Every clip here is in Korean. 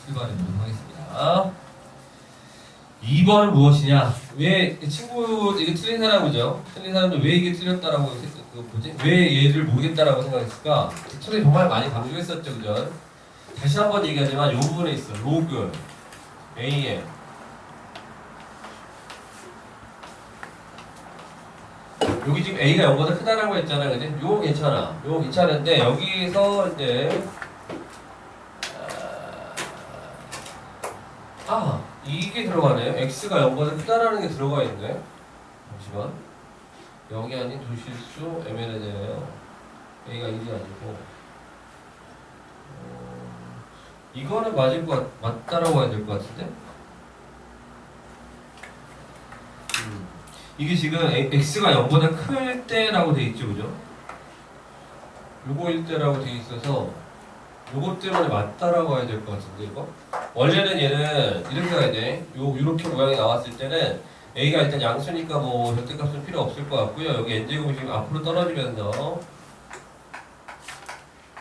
출발해보도록 하겠습니다. 2번은 무엇이냐? 왜 친구 이게 틀린 사람이죠? 틀린 사람도 왜 이게 틀렸다라고 왜 얘를 모르겠다라고 생각했을까? 처음에 정말 많이 강조했었죠, 그죠? 다시 한번 얘기하지만 이 부분에 있어. 로그 AM 여기 지금 A가 0보다 크다라고 했잖아요, 그지? 요거 괜찮아. 요거 괜찮은데 여기서 이제 이게 들어가네요. X가 0보다 크다라는 게 들어가 있네. 잠시만. 0이 아닌 두 실수 MN이잖아요. A가 1이 아니고. 이거는 맞다라고 해야 될 것 같은데? 이게 지금 X가 0보다 클 때라고 돼 있죠, 그죠? 요거일 때라고 돼 있어서 요것 때문에 맞다라고 해야 될 것 같은데, 이거? 원래는 얘는 이렇게 가야 돼. 요렇게 모양이 나왔을 때는 A가 일단 양수니까 뭐 절대값은 필요 없을 것 같고요. 여기 N제곱이 지금 앞으로 떨어지면서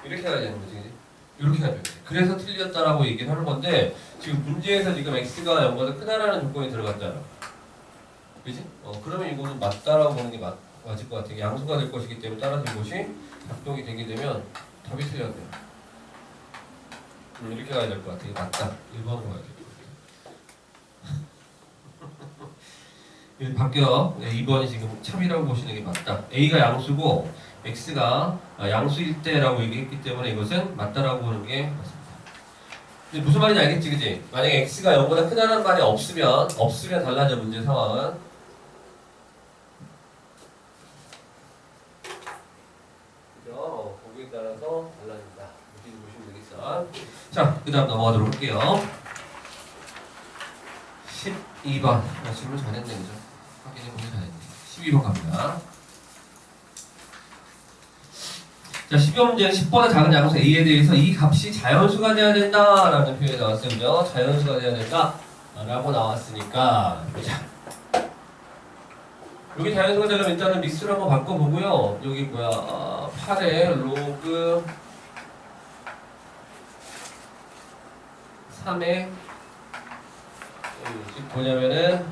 이렇게 가야 되는 거지, 그지? 이렇게 가야 돼. 그래서 틀렸다라고 얘기를 하는 건데 지금 문제에서 지금 X가 0보다 크다라는 조건이 들어갔잖아. 그지? 그러면 이거는 맞다라고 보는 게 맞을 것 같아요. 양수가 될 것이기 때문에 따라서 이것이 작동이 되게 되면 답이 틀렸네요. 이렇게 가야 될 것 같아요. 맞다. 1번으로 가야 될 것 같아요. 바뀌어. 2번이 지금 참이라고 보시는 게 맞다. A가 양수고 X가 양수일 때라고 얘기했기 때문에 이것은 맞다라고 보는 게 맞습니다. 근데 무슨 말인지 알겠지, 그지? 만약에 X가 0보다 크다는 말이 없으면 달라져, 문제 상황은. 그죠? 거기에 따라서 달라진다. 이렇게 보시면 되겠어. 자, 그 다음 넘어가도록 할게요. 12번. 질문 잘했네, 그죠? 확인해보면 잘했네. 12번 갑니다. 자, 12번 문제는 10보다 작은 양수 A에 대해서 이 값이 자연수가 돼야 된다 라는 표현이 나왔어요. 그죠? 자연수가 돼야 된다 라고 나왔으니까 자, 여기 자연수가 되려면 일단은 믹스를 한번 바꿔보고요. 여기 뭐야 8의 로그 3의 뭐냐면은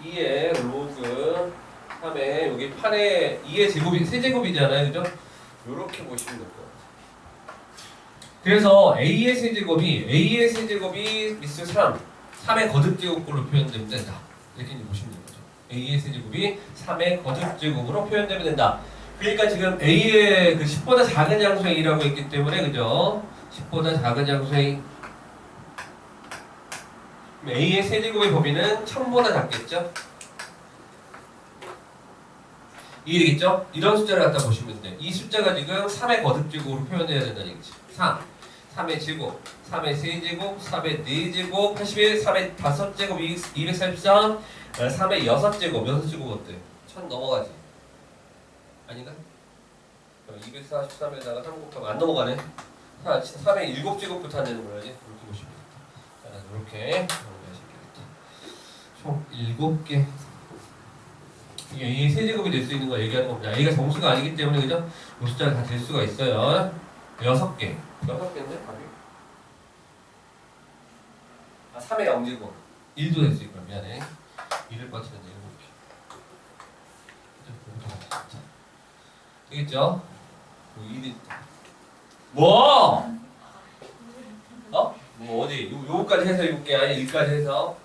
2의 로그 3의 여기 8의 2의 제곱이 세제곱이잖아요, 그죠? 요렇게 보시면 될 것 같아요. 그래서 A의 세제곱이 미스 3의 거듭제곱으로 표현되면 된다. 이렇게 보시면 되는 거죠. A의 세제곱이 3의 거듭제곱으로 표현되면 된다. 그러니까 지금 A의 그 10보다 작은 양수 A라고 했기 때문에, 그죠? 10보다 작은 양수 A. A의 세제곱의 범위는 1000보다 작겠죠? 이해되겠죠? 이런 숫자를 갖다 보시면 돼. 이 숫자가 지금 3의 거듭제곱으로 표현해야 된다는 얘기지. 3의 제곱, 3의 세제곱, 3의 4제곱, 81, 3의 5제곱, 243, 3의 6제곱, 6제곱 어때? 1000 넘어가지? 아닌가? 243에다가 3 곱하면 안 넘어가네? 3의 7제곱부터 안 되는 거야지? 이렇게 보시면 돼. 자, 이렇게 총 7개. 이게 A의 세제곱이 될 수 있는 거 얘기하는 겁니다. A가 정수가 아니기 때문에, 그죠? 이 숫자가 다 될 수가 있어요. 6개. 6개인데? 답이? 3의 0제곱. 1도 될 수 있고요. 미안해. 1을 빠뜨렸네. 7개. 되겠죠? 1이. 뭐? 뭐, 어디? 요거까지 해서 7개, 아니 1까지 해서.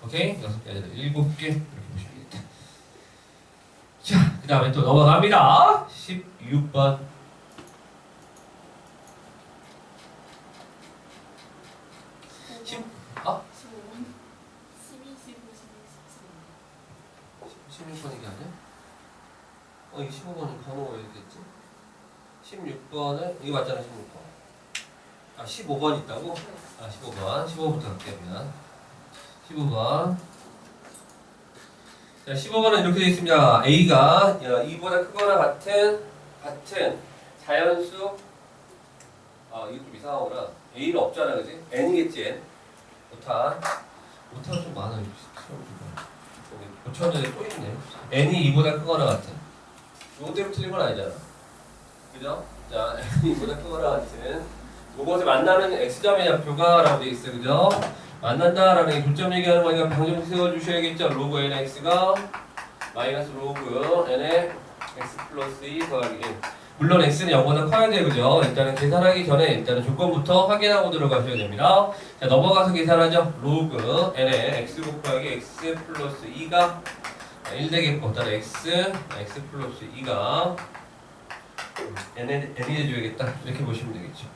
오케이? 6개 아니라 7개. 자, 그 다음에 또 넘어갑니다. 16번. 16번 이게 아니야? 이게 15번은 번호가 어디 됐지? 16번은 이거 맞잖아, 16번. 15번 있다고? 15번. 15번부터 갈게요. 15번. 자, 15번은 이렇게 되어 있습니다. A가 2보다 크거나 같은 자연수. 이거 좀 이상하구나. A는 없잖아, 그지? N이겠지, N. 오타가 좀 많아. 고쳤는데 또 있네. N이 2보다 크거나 같은. 요대로 틀린 건 아니잖아. 그죠? 자, N이 2보다 크거나 같은 요것을 만나는 x점의 좌표가 라고 되어 있어요. 그죠? 만난다라는 게 교점 얘기하는 거니까 방정식 세워주셔야겠죠. 로그 nx가 마이너스 로그 n의 x 플러스 2 더하기 1. 물론 x는 0보다 커야 돼요. 그죠? 일단은 계산하기 전에 일단은 조건부터 확인하고 들어가셔야 됩니다. 자, 넘어가서 계산하죠. 로그 n의 x 곱하기 x 플러스 2가 1 되겠고, 따라 x 플러스 2가 n이 돼줘야겠다. 이렇게 보시면 되겠죠.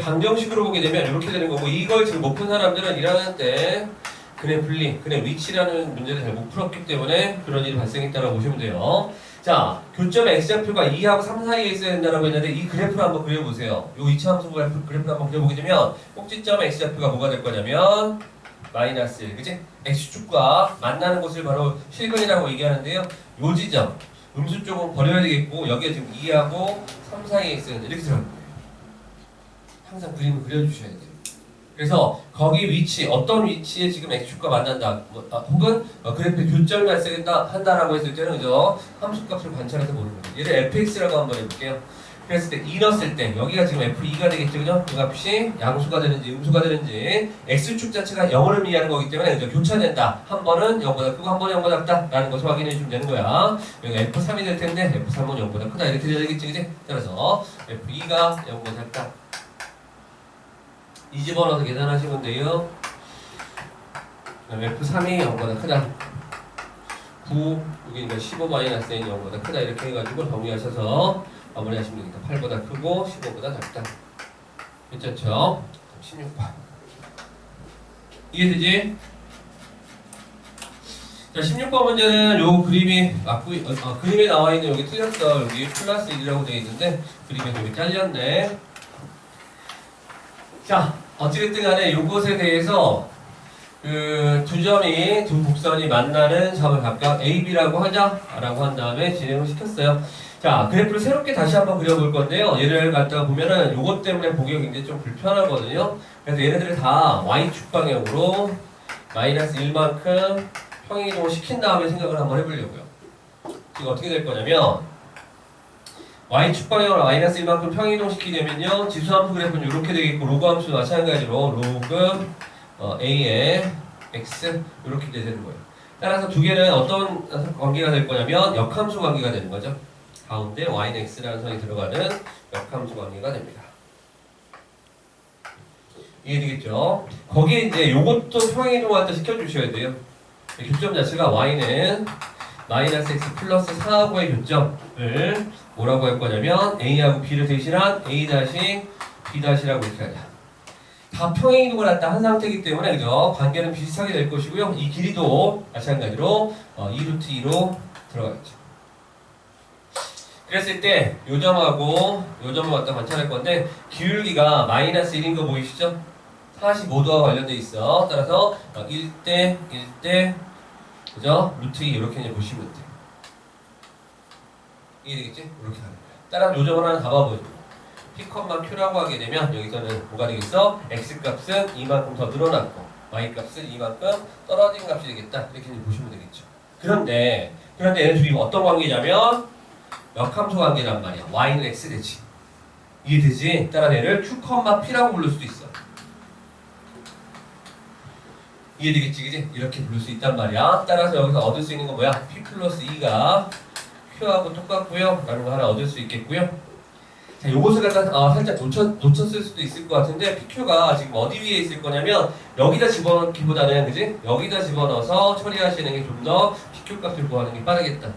방정식으로 보게 되면 이렇게 되는 거고, 이걸 지금 못 푼 사람들은 1학년 때 근의 분리, 근의 위치라는 문제를 잘 못 풀었기 때문에 그런 일이 발생했다고 보시면 돼요. 자, 교점의 x좌표가 2하고 3 사이에 있어야 된다고 했는데 이 그래프를 한번 그려보세요. 이 이차함수 그래프를 한번 그려보게 되면 꼭지점의 x좌표가 뭐가 될 거냐면 마이너스 1, 그치? x축과 만나는 곳을 바로 실근이라고 얘기하는데요. 요 지점, 음수 쪽은 버려야 되겠고 여기에 지금 2하고 3 사이에 있어야 된다. 이렇게 들어갈 거예요. 항상 그림을 그려주셔야 돼요. 그래서 거기 위치, 어떤 위치에 지금 x축과 만난다, 혹은 그래프에 교점이 발생한다라고 했을 때는 그죠? 함수값을 관찰해서 보는 거죠. 얘를 fx라고 한번 해볼게요. 그랬을 때 2 넣었을 때 여기가 지금 f2가 되겠죠, 그죠? 그 값이 양수가 되는지 음수가 되는지 x축 자체가 0을 의미하는 거기 때문에 그죠? 교차된다. 한 번은 0보다 크고 한 번은 0보다 크다라는 것을 확인해 주면 되는 거야. 여기 f3이 될 텐데 f3은 0보다 크다 이렇게 돼야 되겠지, 그지? 따라서 f2가 0보다 크다. 이 집어넣어서 계산하시면 돼요. F3이 0보다 크다. 9, 여기니까 15 마이너스 n이 0보다 크다. 이렇게 해가지고 정리하셔서 마무리하시면 되니까 8보다 크고 15보다 작다. 괜찮죠? 16번. 이해되지? 자, 16번 문제는 요 그림이 그림에 나와 있는 여기 틀렸어. 여기 플러스 1이라고 되어 있는데 그림에 여기 잘렸네. 자, 어찌됐든 간에 요것에 대해서 그 두 곡선이 만나는 점을 각각 A, B라고 하자 라고 한 다음에 진행을 시켰어요. 자, 그래프를 새롭게 다시 한번 그려볼 건데요. 얘를 갖다가 보면은 요것 때문에 보기가 굉장히 좀 불편하거든요. 그래서 얘네들을 다 Y축 방향으로 마이너스 1만큼 평행이동을 시킨 다음에 생각을 한번 해보려고요. 지금 어떻게 될 거냐면 Y축 방향으로 마이너스 1만큼 평행이동 시키게 되면요, 지수함수 그래프는 이렇게 되겠고, 로그 함수도 마찬가지로 로그 A의 X 이렇게 되는 거예요. 따라서 두 개는 어떤 관계가 될 거냐면 역함수 관계가 되는 거죠. 가운데 Y는 X라는 선이 들어가는 역함수 관계가 됩니다. 이해되겠죠? 거기에 이제 요것도 평행이동을 갖다 시켜주셔야 돼요. 교점 자체가 Y는 마이너스 X 플러스 4하고의 교점을 뭐라고 할 거냐면 A하고 B를 대신한 A-B-라고 이렇게 하자. 다 평행이동을 갖다 한 상태이기 때문에 그죠? 관계는 비슷하게 될 것이고요. 이 길이도 마찬가지로 2루트 2로 들어가겠죠. 그랬을 때 요 점하고 요 점을 갖다 관찰할 건데 기울기가 마이너스 1인 거 보이시죠? 45도와 관련돼 있어. 따라서 1대 1대 그죠? 루트 2 이렇게 이제 보시면 돼요. 이해되겠지? 이렇게 하는 거야. 따라 요점을 하나 잡아보죠. P, Q라고 하게 되면 여기서는 뭐가 되겠어? X 값은 이만큼 더 늘어났고 Y 값은 이만큼 떨어진 값이 되겠다. 이렇게 이제 보시면 되겠죠. 그런데 얘네 둘이 어떤 관계냐면 역함수 관계란 말이야. Y는 X 되지. 이해되지? 따라 얘를 Q, P라고 부를 수도 있어. 이해되겠지, 그지? 이렇게 부를 수 있단 말이야. 따라서 여기서 얻을 수 있는 건 뭐야? P 플러스 2가 Q하고 똑같고요. 라는 거 하나 얻을 수 있겠고요. 자, 요것을 갖다 살짝 놓쳤을 수도 있을 것 같은데 PQ가 지금 어디 위에 있을 거냐면 여기다 집어넣기보다는 그지? 여기다 집어넣어서 처리하시는 게 좀 더 PQ 값을 구하는 게 빠르겠다.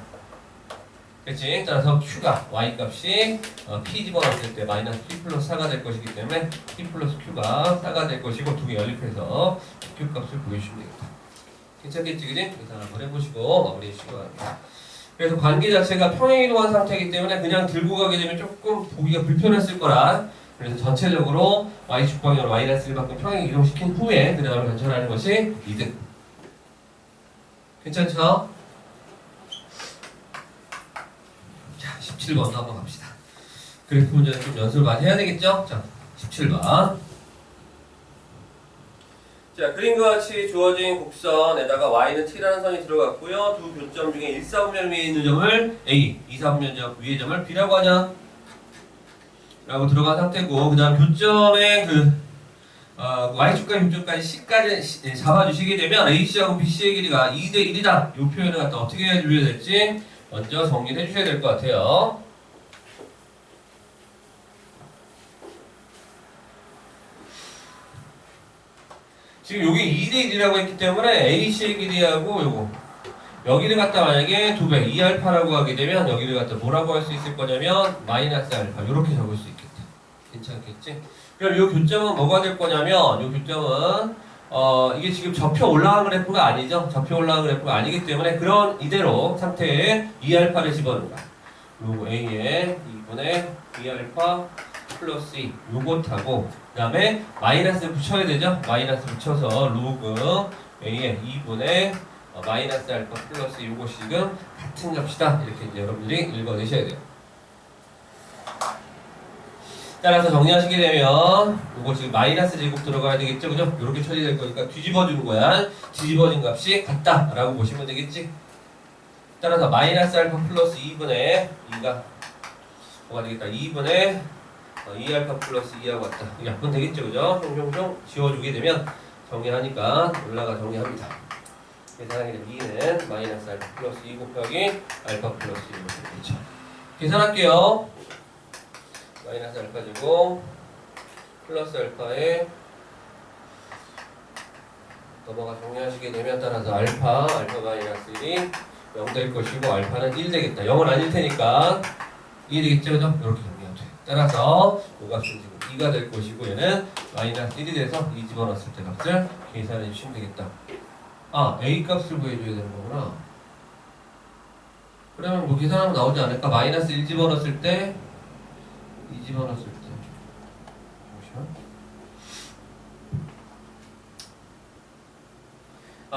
그치? 따라서 Q가 Y 값이 P 집어넣었을 때 마이너스 P 플러스 4가 될 것이기 때문에 P 플러스 Q가 4가 될 것이고 두 개 연립해서 PQ 값을 구해주시면 되겠다. 괜찮겠지, 그지? 그래서 한번 해보시고 마무리해 주시기 바랍니다. 그래서 관계 자체가 평행이동한 상태이기 때문에 그냥 들고 가게 되면 조금 보기가 불편했을 거라. 그래서 전체적으로 Y축 방향으로 마이너스 1만큼 평행 이동시킨 후에 그 다음에 관찰하는 것이 이득. 괜찮죠? 자, 17번도 한번 갑시다. 그래프 문제는 좀 연습을 많이 해야 되겠죠? 자, 17번. 자, 그림과 같이 주어진 곡선에다가 Y는 T라는 선이 들어갔고요. 두 교점 중에 1, 4분면 위에 있는 점을 A, 2, 4분면 위의 점을 B라고 하냐? 라고 들어간 상태고, 그 다음 교점의 y축과 교점까지 c까지 잡아주시게 되면 AC하고 BC의 길이가 2대 1이다. 이 표현을 갖다 어떻게 해줘야 될지 먼저 정리를 해주셔야 될 것 같아요. 지금 여기 2대 1이라고 했기 때문에 AC의 길이하고 요거 여기를 갖다 만약에 2배 2알파라고 하게 되면 여기를 갖다 뭐라고 할 수 있을 거냐면 마이너스 알파 이렇게 적을 수 있겠다. 괜찮겠지? 그럼 이 교점은 뭐가 될 거냐면 이 교점은 이게 지금 접혀 올라간 그래프가 아니죠. 접혀 올라간 그래프가 아니기 때문에 그런 이대로 상태에 2알파를 집어넣는 거야. 로그 A에 2분의 2알파 플러스 2 요것하고 그 다음에 마이너스 붙여야 되죠. 마이너스 붙여서 로그 A에 2분의 마이너스 알파 플러스 요것이 지금 같은 값이다. 이렇게 이제 여러분들이 읽어내셔야 돼요. 따라서 정리하시게 되면 이거 지금 마이너스 제곱 들어가야 되겠죠, 그죠? 이렇게 처리될 거니까 뒤집어주는 거야. 뒤집어진 값이 같다라고 보시면 되겠지. 따라서 마이너스 알파 플러스 2분의 2가 뭐가 되겠다? 2분의 2알파 플러스 2하고 같다. 약분 되겠죠, 그죠? 뿅뿅뿅 지워주게 되면 정리하니까 올라가 정리합니다. 계산하게 되면 2는 마이너스 알파 플러스 2 곱하기 알파 플러스 2 이렇게 되죠. 계산할게요. 마이너스 알파 제곱 플러스 알파에 넘어가 정리하시게 되면 따라서 알파 마이너스 1이 0 될 것이고 알파는 1 되겠다. 0은 아닐 테니까 2 되겠죠, 그죠? 이렇게 정리하면 돼. 따라서 이 값은 지금 2가 될 것이고 얘는 마이너스 1이 돼서 2 집어넣었을 때 값을 계산해 주시면 되겠다. 아, A 값을 구해줘야 되는 거구나. 그러면 뭐 계산하면 나오지 않을까? 마이너스 1 집어넣었을 때 2 집어넣었을 때 잠시만.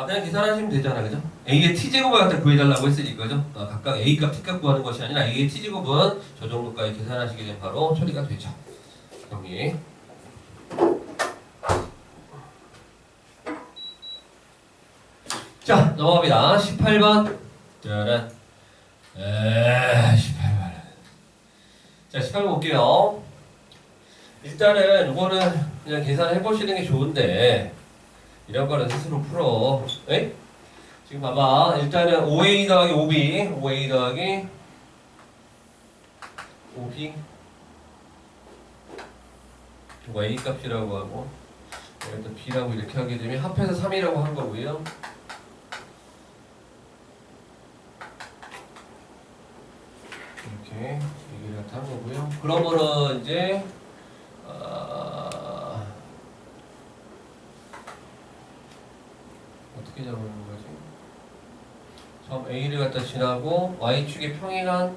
그냥 계산하시면 되잖아, 그죠? A의 T제곱을 갖다 구해달라고 했으니까, 그죠? 각각 A값, T값 구하는 것이 아니라 A의 T제곱은 저 정도까지 계산하시게 되면 바로 처리가 되죠. 여기. 자, 넘어갑니다. 18번. 짜란. 18번. 자, 18번 볼게요. 일단은 이거는 그냥 계산해 보시는 게 좋은데 이런 거는 스스로 풀어. 에? 지금 봐봐. 일단은 5A 더하기 5B 5A 더하기 5B 이거 A 값이라고 하고 일단 B라고 이렇게 하게 되면 합해서 3이라고 한 거고요. 이렇게 얘기를 갖다 한 거고요. 그러면은 이제 어떻게 잡는 거지? 점 A를 갖다 지나고 Y축의 평행한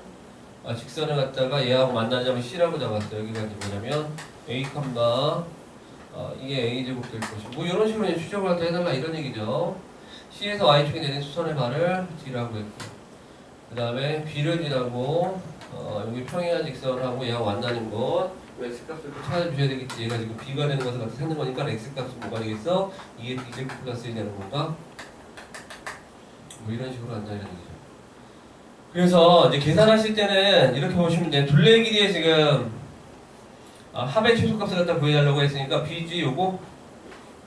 직선을 갖다가 얘하고 만나자면 C라고 잡았어요. 여기가 이제 뭐냐면 A 컴마 이게 A제곱 될 것이고 뭐 이런 식으로 이제 추적을 갖다 해달라 이런 얘기죠. C에서 Y축에 내린 수선의 발을 D라고 했고 그 다음에 B를 지나고 여기 평행한 직선하고 얘하고 만나는 것 X값을 또 찾아주셔야 되겠지. 얘가 지금 B가 되는 것을 갖다 찾는 거니까 X값은 뭐가 되겠어? 2의 B제곱 플러스 1이 되는 건가? 뭐 이런 식으로 한다는 얘기죠. 그래서 이제 계산하실 때는 이렇게 보시면 돼요. 둘레 길이에 지금 합의 최소값을 갖다 구해달라고 했으니까 BG 요거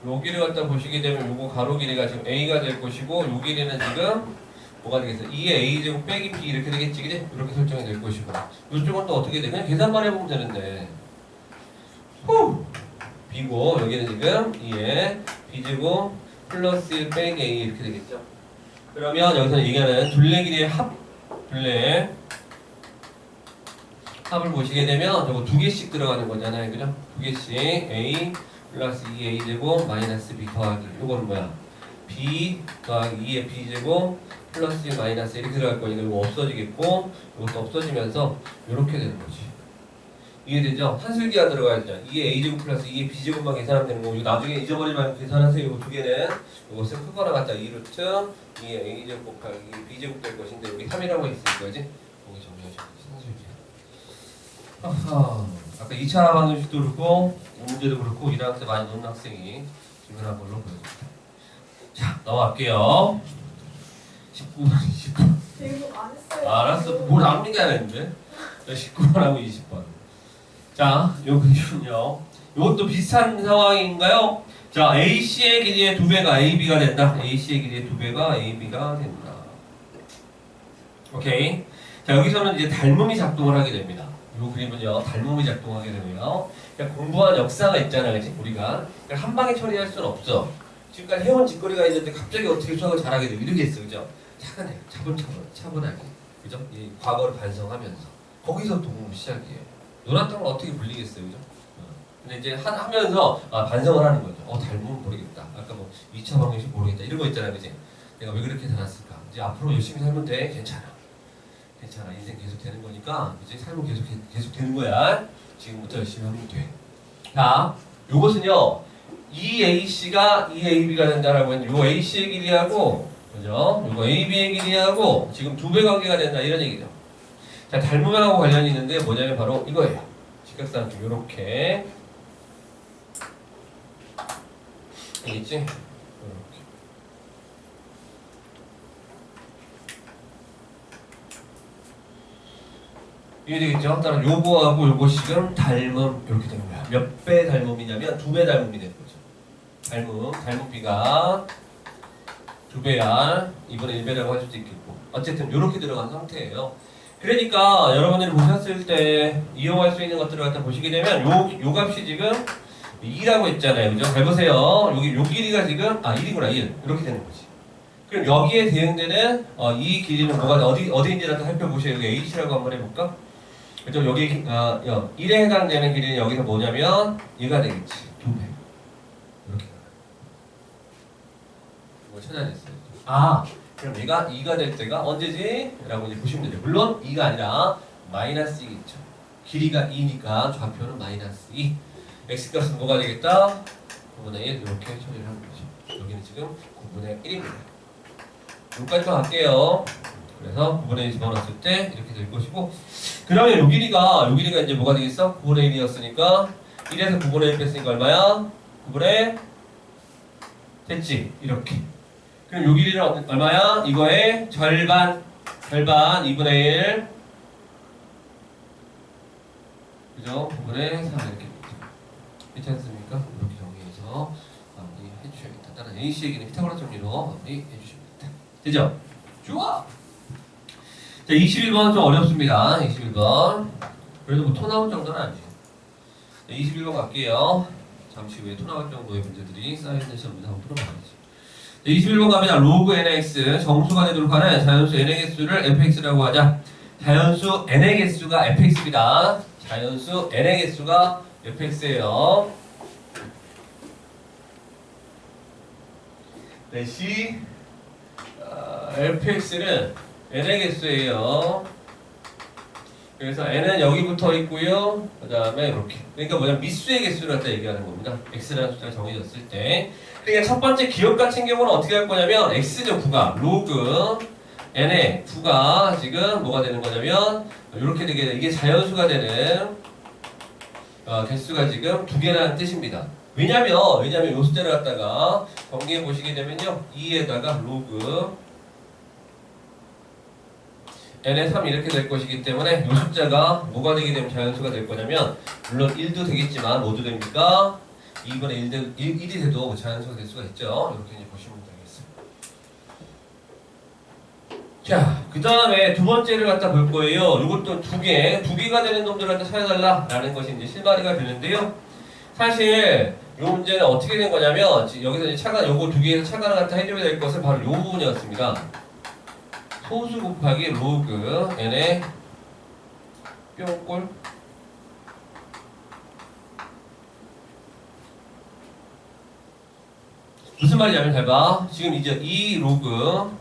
여기를 갖다 보시게 되면 요거 가로 길이가 지금 A가 될 것이고 요 길이는 지금 뭐가 되겠어? 2의 A제곱 빼기 B 이렇게 되겠지, 그지? 이렇게 설정이 될 것이고 이쪽은 또 어떻게 돼? 그냥 계산만 해보면 되는데 B고 여기는 지금 2의 B제곱 플러스 1 빼기 A 이렇게 되겠죠. 그러면 여기서 얘기하는 둘레 길이의 둘레 합을 보시게 되면 저거 두 개씩 들어가는 거잖아요, 그죠? 두 개씩 A 플러스 2A 제곱 마이너스 B 더하기 이거는 뭐야? B 더하기 2의 B제곱 플러스 1 마이너스 이렇게 들어갈 거니까 이거 없어지겠고 이것도 없어지면서 이렇게 되는 거지. 이해되죠? 한술기가 들어가야 되죠. 2의 A제곱 플러스 2의 B제곱만 계산하면 되는 거고 이거 나중에 잊어버리지 말고 계산하세요. 이거 두 개는 이것을 크거나 같다 2루트 2의 A제곱 곱하기 B제곱 될 것인데 여기 3이라고 있을 거지. 거기 정리하셔야 되지. 한술기. 아까 2차 방정식도 그렇고 이 문제도 그렇고 1학년 때 많이 노는 학생이 질문한 걸로 보여줍니다. 자, 넘어갈게요. 19번, 20번. 제목 안 했어요. 알았어. 뭘 아무리 게 안 했는데. 19번하고 20번. 자, 요 그림은요. 이것도 비슷한 상황인가요? 자, AC의 길이의 2배가 AB가 된다. AC의 길이의 2배가 AB가 된다. 오케이. 자, 여기서는 이제 닮음이 작동을 하게 됩니다. 이 그림은요, 닮음이 작동하게 되고요. 그러니까 공부한 역사가 있잖아요, 그치? 우리가. 그러니까 한 방에 처리할 수는 없어. 지금까지 해온 짓거리가 있는데 갑자기 어떻게 수학을 잘하게 되고 이러겠어, 그죠? 차분하게. 그죠? 이 과거를 반성하면서. 거기서 동부 시작이에요. 놀았던 걸 어떻게 불리겠어요, 그죠? 근데 이제 하면서 반성을 하는 거죠. 닮으면 모르겠다. 아까 뭐 2차 방정식 모르겠다. 이런 거 있잖아요, 그치? 내가 왜 그렇게 살았을까? 이제 앞으로 열심히 살면 돼. 괜찮아. 인생 계속 되는 거니까 이제 삶은 계속 되는 거야. 지금부터 열심히 하면 돼. 자, 요것은요. EAC가 EAB가 된다라고 했는데 요 AC의 길이하고 그죠? 요거 AB의 길이하고 지금 2배 관계가 된다 이런 얘기죠. 자, 닮음하고 관련이 있는데 뭐냐면 바로 이거예요. 직각삼각 요렇게 알겠지? 이해되겠죠? 따라 요거하고 요거 지금 닮음 이렇게 되는 거야. 몇 배 닮음이냐면 2배 닮음이 되는 거죠. 닮음비가 2배야. 이번에 1배라고 할 수도 있겠고. 어쨌든 이렇게 들어간 상태예요. 그러니까 여러분들이 보셨을 때 이용할 수 있는 것들을 갖다 보시게 되면 요 값이 지금 2라고 했잖아요. 그죠? 잘 보세요. 요 길이가 지금 1이구나 1. 이렇게 되는 거지. 그럼 여기에 대응되는 이 길이는 뭐가 어디인지라도 살펴보세요. 여기 H라고 한번 해볼까? 그죠? 여기 1에 해당되는 길이는 여기서 뭐냐면 얘가 되겠지. 2배. 이렇게 이거 찾아냈어요. 그럼 얘가 2가 될 때가 언제지? 라고 이제 보시면 돼요. 물론 2가 아니라 마이너스 2겠죠. 길이가 2니까 좌표는 마이너스 2. x값은 뭐가 되겠다? 9분의 1 이렇게 처리를 하는 거죠. 여기는 지금 9분의 1입니다. 여기까지만 갈게요. 그래서 9분의 1 집어넣었을 때 이렇게 될 것이고, 그러면 요 길이가 이제 뭐가 되겠어? 9분의 1이었으니까 1에서 9분의 1 뺐으니까 얼마야? 9분의 됐지? 이렇게. 그럼 요 길이는 얼마야? 이거의 절반 2분의 1 그죠? 9분의 3 이렇게 그렇지 않습니까? 이렇게 정리해서 마무리해 주셔야겠다. 따라서 A씨의 길이는 피타고라 정리로 마무리해 주십니다. 되죠? 좋아! 자, 21번 좀 어렵습니다. 21번. 그래도 뭐 토 나올 정도는 아니에요. 자, 21번 갈게요. 잠시 후에 토 나올 정도의 문제들이 쌓여있는 시험을 한번 풀어봐야지. 21번 가면 로그 nx 정수가 되도록 하는 자연수 n의 개수를 fx라고 하자. 자연수 n의 개수가 fx입니다. 자연수 n의 개수가 fx예요. 넷이 fx는 n의 개수예요. 그래서 n은 여기 붙어 있고요. 그 다음에 이렇게. 그러니까 뭐냐면 미수의 개수를 갖다 얘기하는 겁니다. x라는 숫자가 정해졌을 때. 그러니까 첫 번째 기억 같은 경우는 어떻게 할 거냐면 x죠 9가 로그 n의 9가 지금 뭐가 되는 거냐면 이렇게 되게 이게 자연수가 되는 개수가 지금 2개라는 뜻입니다. 왜냐면 이 숫자를 갖다가 정리해 보시게 되면요 2에다가 로그 n의 3 이렇게 될 것이기 때문에 이 숫자가 뭐가 되게 되면 자연수가 될 거냐면 물론 1도 되겠지만 뭐도 됩니까? 2분의 1이 돼도 자연수가 될 수가 있죠. 이렇게 이제 보시면 되겠어요. 자, 그 다음에 두 번째를 갖다 볼 거예요. 이것도 두 개가 되는 놈들을 갖다 찾아달라라는 것이 이제 실마리가 되는데요. 사실 이 문제는 어떻게 된 거냐면 여기서 이제 요거 두 개에서 차관을 갖다 해줘야 될 것은 바로 이 부분이었습니다. 소수 곱하기 로그 n의 뿅꼴 무슨 말이냐면 잘 봐. 지금 이제 이 로그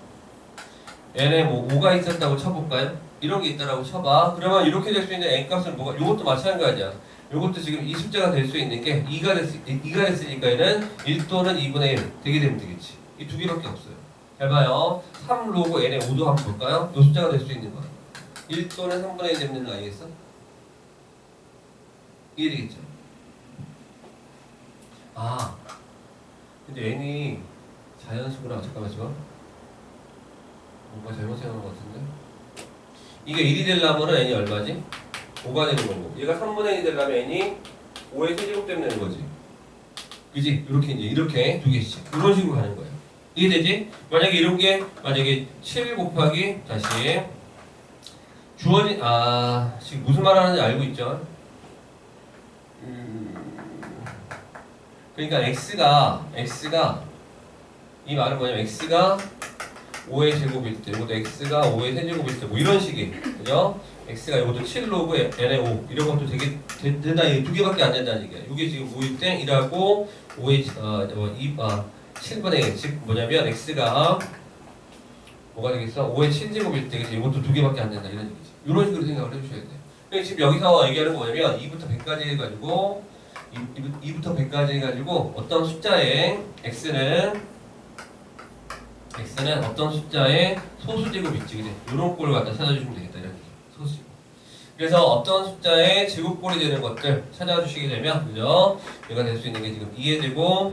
n에 뭐 5가 있었다고 쳐볼까요? 이런 게 있다라고 쳐봐. 그러면 이렇게 될 수 있는 n값은 뭐가? 이것도 마찬가지야. 이것도 지금 이 숫자가 될 수 있는 게 2가 됐으니까 얘는 1 또는 2분의 1 되게 되면 되겠지. 이 두 개밖에 없어요. 잘 봐요. 3 로그 n의 5도 한번 볼까요? 이 숫자가 될 수 있는 거. 1 또는 3분의 1 되는 거 아니겠어? 이게 되겠죠. 근데 n이 자연수구나. 잠깐만. 뭔가 잘못 생각한 것 같은데? 이게 1이 되려면 n이 얼마지? 5가 되는 거고 얘가 3분의 1이 되려면 n이 5의 세제곱 때문에 되는 거지. 그지? 이렇게 이제 이렇게 두 개씩 이런 식으로 가는 거예요. 이해되지? 만약에 이런 게 만약에 7 곱하기 다시 주어진 지금 무슨 말 하는지 알고 있죠? 그러니까 x가 이 말은 뭐냐면 x가 5의 제곱일 때 이것도 x가 5의 세제곱일 때 뭐 이런 식이 그죠? x가 이것도 7 로그 n의 5 이런 것도 되게 된다. 두 개밖에 안 된다는 얘기야. 이게 지금 5일 때 1하고 5의 7분의 1 즉 뭐냐면 x가 뭐가 되겠어? 5의 7제곱일 때 이것도 두 개밖에 안 된다 이런 얘기지. 이런 식으로 생각을 해주셔야 돼. 그러니까 지금 여기서 얘기하는 거 뭐냐면 2부터 100까지 해가지고 2부터 100까지 해가지고 어떤 숫자의 x는 어떤 숫자의 소수제곱 있지, 그지? 이런 꼴을 갖다 찾아주시면 되겠다 이런 얘기. 소수제곱. 그래서 어떤 숫자의 제곱꼴이 되는 것들 찾아주시게 되면 그죠? 얘가 될 수 있는 게 지금 2의 제곱,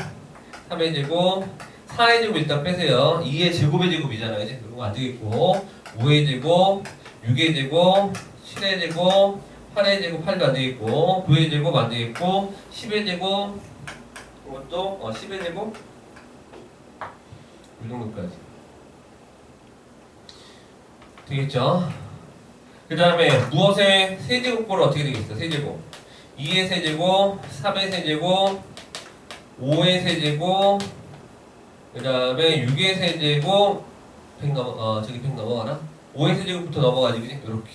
3의 제곱, 4의 제곱 일단 빼세요. 2의 제곱의 제곱이잖아요. 이제 그런 거 안 되겠고 5의 제곱, 6의 제곱, 7의 제곱, 8의 제곱 8도 안 되겠고 9의 제곱 안 되겠고 10의 제곱 이것도 10의 제곱 이 정도까지 되겠죠? 그 다음에 무엇의 세제곱꼴은 어떻게 되겠어? 세제곱 2의 세제곱, 3의 세제곱, 5의 세제곱 그 다음에 6의 세제곱 100 넘어가나? 5의 세제곱부터 넘어가지 그지? 이렇게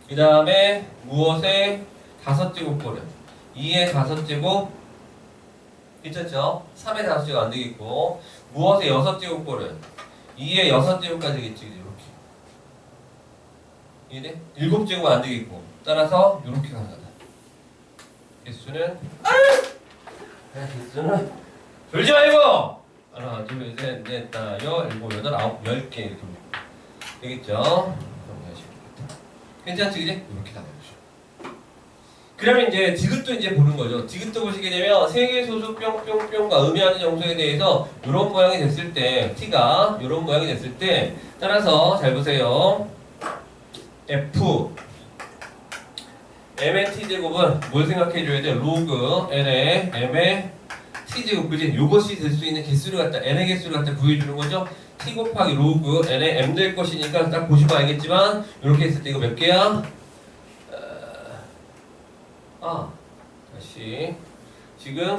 그 다음에 무엇의 5제곱꼴은 2의 5제곱 괜찮죠? 3의 5제곱 안 되겠고 무엇의 6제곱꼴은 2의 6제곱까지 되겠지 이렇게 이해돼? 7제곱 안 되겠고 따라서 이렇게 가능하다. 개수는 졸지 말고 하나 둘셋넷 다섯 일곱 여덟 아홉 10개 이렇게 되겠죠? 정리하시면 되겠다. 괜찮지 그지? 이렇게 나가주죠. 그러면 이제 디귿도 이제 보는 거죠. 디귿도 보시게 되면 세개소수 뿅뿅뿅과 의미하는 정수에 대해서 이런 모양이 됐을 때 t가 이런 모양이 됐을 때 따라서 잘 보세요. f m의 t제곱은 뭘 생각해 줘야 돼? 로그 n의 m의 t제곱 그지? 요것이 될 수 있는 개수를 갖다 n의 개수를 갖다 구해주는 거죠. t 곱하기 로그 n의 m 될 것이니까 딱 보시면 알겠지만 이렇게 했을 때 이거 몇 개야? 다시 지금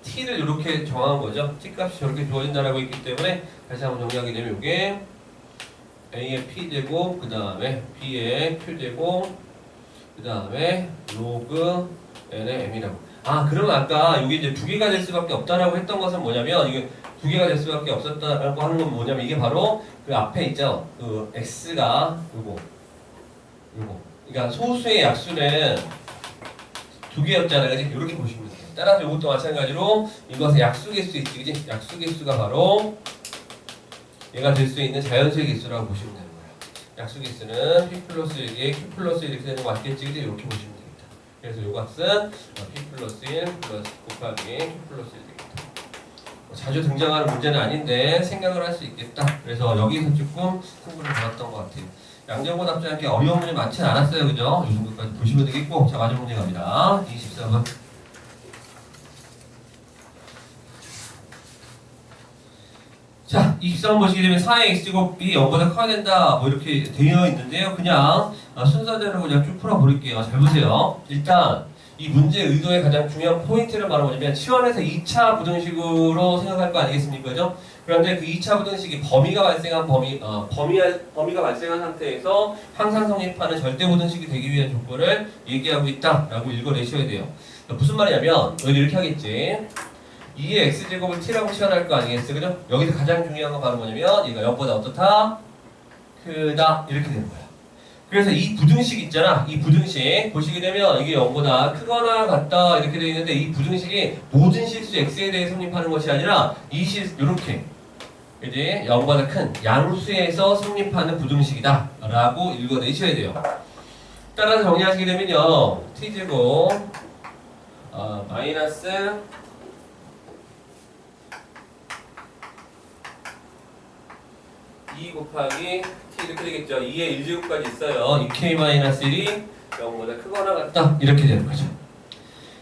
t를 이렇게 정한 거죠. t 값이 저렇게 주어진다라고 있기 때문에 다시 한번 정리하게 되면 이게 a의 p제곱 그 다음에 b의 q제곱 그 다음에 로그 n의 m이라고. 그러면 아까 이게 이제 두 개가 될 수밖에 없다라고 했던 것은 뭐냐면 이게 두 개가 될 수밖에 없었다라고 하는 건 뭐냐면 이게 바로 그 앞에 있죠. 그 x가 요거 그러니까 소수의 약수는 두 개였잖아요. 그지? 이렇게 보시면 돼요. 따라서 이것도 마찬가지로 이것의 약수개수 있지, 그지? 약수개수가 바로 얘가 될 수 있는 자연수의 개수라고 보시면 되는 거예요. 약수개수는 p 플러스 1에 q 플러스 1 이렇게 되는 거 맞겠지, 그지? 이렇게 보시면 되겠다. 그래서 이 값은 p 플러스 1 플러스 곱하기 q 플러스 1 되겠다. 자주 등장하는 문제는 아닌데 생각을 할 수 있겠다. 그래서 여기서 조금 승부를 받았던 것 같아요. 양정고 답장하기 어려운 문제 많지는 않았어요. 그죠? 이 정도까지 보시면 되겠고 자 마지막 문제 갑니다. 24번 자 24번 보시게 되면 4의 x제곱이 0보다 커야 된다 뭐 이렇게 되어 있는데요. 그냥 순서대로 그냥 쭉 풀어버릴게요. 잘 보세요. 일단 이 문제의 의도의 가장 중요한 포인트는 바로 뭐냐면 치환에서 2차 부등식으로 생각할 거 아니겠습니까? 그죠? 그런데 그 2차 부등식이 범위가 발생한 범위가 발생한 상태에서 항상 성립하는 절대 부등식이 되기 위한 조건을 얘기하고 있다라고 읽어내셔야 돼요. 무슨 말이냐면 여기 이렇게 하겠지. 2의 x제곱을 t라고 치환할 거 아니겠어요? 그죠? 여기서 가장 중요한 건 바로 뭐냐면 얘가 0보다 어떻다? 크다 이렇게 되는 거야. 그래서 이 부등식 있잖아. 이 부등식 보시게 되면 이게 0보다 크거나 같다 이렇게 되어 있는데 이 부등식이 모든 실수 x에 대해 성립하는 것이 아니라 이 실수 이렇게 이제 0보다 큰 양수에서 성립하는 부등식이다 라고 읽어내셔야 돼요. 따라서 정리하시게 되면요 t제곱 마이너스 2 곱하기 t 이렇게 되겠죠. 2의 1제곱까지 있어요. 2k-1이 0보다 크거나 같다 이렇게 되는 거죠.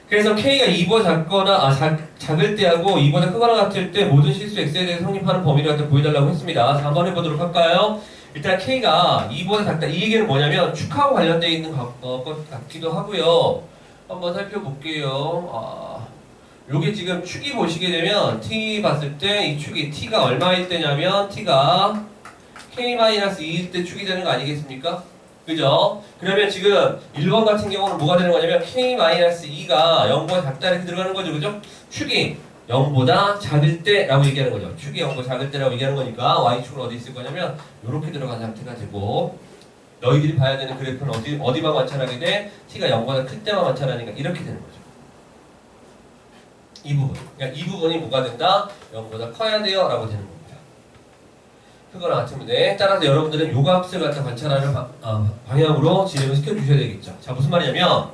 그래서 K가 2보다 작거나 작을 때하고 2보다 크거나 같을 때 모든 실수 X에 대해 성립하는 범위를 갖다 보여달라고 했습니다. 자, 한번 해보도록 할까요? 일단 K가 2보다 작다. 이 얘기는 뭐냐면 축하하고 관련되어 있는 것 같기도 하고요. 한번 살펴볼게요. 요게 지금 축이 보시게 되면 T 봤을 때 이 축이 T가 얼마일 때냐면 T가 K-2일 때 축이 되는 거 아니겠습니까? 그죠? 그러면 지금 1번 같은 경우는 뭐가 되는 거냐면 K-2가 0보다 작다 이렇게 들어가는 거죠. 그죠? 축이 0보다 작을 때라고 얘기하는 거죠. 축이 0보다 작을 때라고 얘기하는 거니까 Y축은 어디 있을 거냐면 이렇게 들어간 상태가 되고 너희들이 봐야 되는 그래프는 어디만 관찰하게 돼? T가 0보다 클 때만 관찰하니까 이렇게 되는 거죠. 이 부분. 그러니까 이 부분이 뭐가 된다? 0보다 커야 돼요 라고 되는 겁니다. 크거나 같으면 돼. 따라서 여러분들은 요 값을 갖다 관찰하는 방향으로 진행을 시켜주셔야 되겠죠. 자, 무슨 말이냐면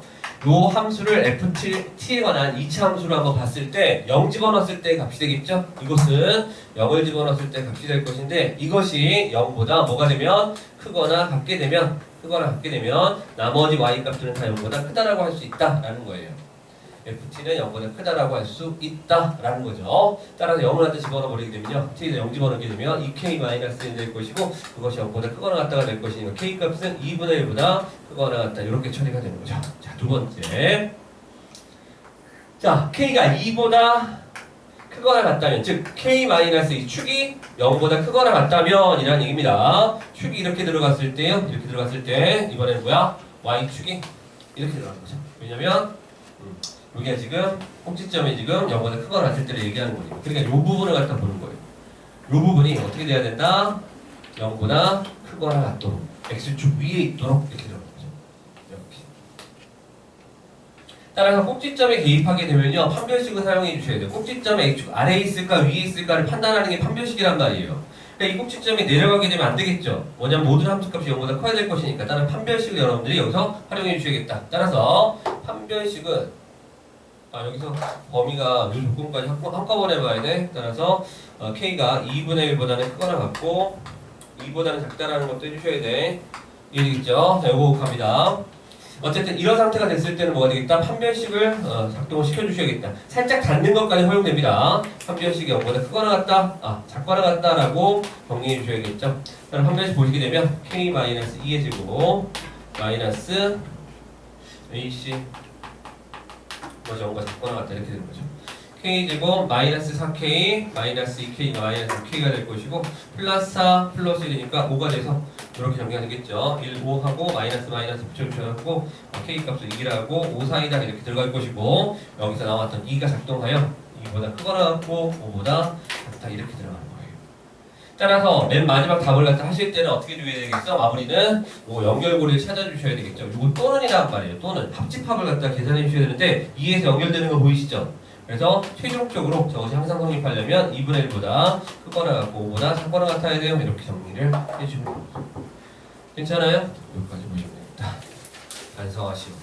요 함수를 ft에 관한 2차 함수를 한번 봤을 때 0 집어넣었을 때 값이 되겠죠. 이것은 0을 집어넣었을 때 값이 될 것인데 이것이 0보다 뭐가 되면 크거나 같게 되면 나머지 y 값들은 다 0보다 크다라고 할 수 있다라는 거예요. ft는 0보다 크다라고 할 수 있다라는 거죠. 따라서 0을 갖다 집어넣어 버리게 되면요. t에서 0 집어넣게 되면 2k-1이 될 것이고 그것이 0보다 크거나 같다가 될 것이니까 k 값은 2분의 1보다 크거나 같다 이렇게 처리가 되는 거죠. 자, 두 번째. 자, k가 2보다 크거나 같다면 즉 k-이 축이 0보다 크거나 같다면 이라는 얘기입니다. 축이 이렇게 들어갔을 때요. 이렇게 들어갔을 때 이번에는 뭐야? y축이 이렇게 들어가는 거죠. 왜냐면 여기가 지금 꼭지점이 지금 0보다 크거나 같을 때를 얘기하는 거니까. 그러니까 이 부분을 갖다 보는 거예요. 이 부분이 어떻게 돼야 된다? 0보다 크거나 같도록 x축 위에 있도록 이렇게 들어가는 거죠. 이렇게. 따라서 꼭지점에 개입하게 되면요. 판별식을 사용해 주셔야 돼요. 꼭지점에 x축 아래에 있을까 위에 있을까를 판단하는 게 판별식이란 말이에요. 그러니까 이 꼭지점이 내려가게 되면 안 되겠죠. 뭐냐면 모든 함수값이 0보다 커야 될 것이니까. 따라서 판별식을 여러분들이 여기서 활용해 주셔야겠다. 따라서 판별식은 여기서 범위가 요 조건까지 한꺼번에 봐야 돼. 따라서 K가 2분의 1보다는 크거나 같고 2보다는 작다라는 것도 해주셔야 돼. 이해되겠죠? 자, 요거 갑니다. 어쨌든 이런 상태가 됐을 때는 뭐가 되겠다? 판별식을 작동을 시켜주셔야겠다. 살짝 닿는 것까지 허용됩니다. 판별식이 0보다 크거나 같다, 작거나 같다라고 정리해 주셔야겠죠. 그럼 판별식 보시게 되면 K-2의 제곱 마이너스 AC 뭐죠? 0보다 작거나 같다 이렇게 되는 거죠. K제곱 마이너스 4K 마이너스 2K 마이너스 6K가 될 것이고 플러스 4 플러스 1이니까 5가 돼서 이렇게 정리가 되겠죠. 1, 5하고 마이너스 붙여주셔갖고 K 값을 2라고 5, 4이다 이렇게 들어갈 것이고 여기서 나왔던 2가 작동하여 2보다 크거나 같고 5보다 작다 이렇게 들어가는 거예요. 따라서 맨 마지막 답을 갖다 하실 때는 어떻게 줘야 되겠어? 마무리는 요 연결고리를 찾아주셔야 되겠죠. 요거 또는이란 말이에요. 또는 합집합을 갖다 계산해 주셔야 되는데 2에서 연결되는 거 보이시죠? 그래서 최종적으로 저것이 항상 성립하려면 2분의 1보다 크거나 같고 5보다 작거나 같아야 돼요. 이렇게 정리를 해주면 됩니다. 괜찮아요? 여기까지 보시면 됩니다. 반성하시고.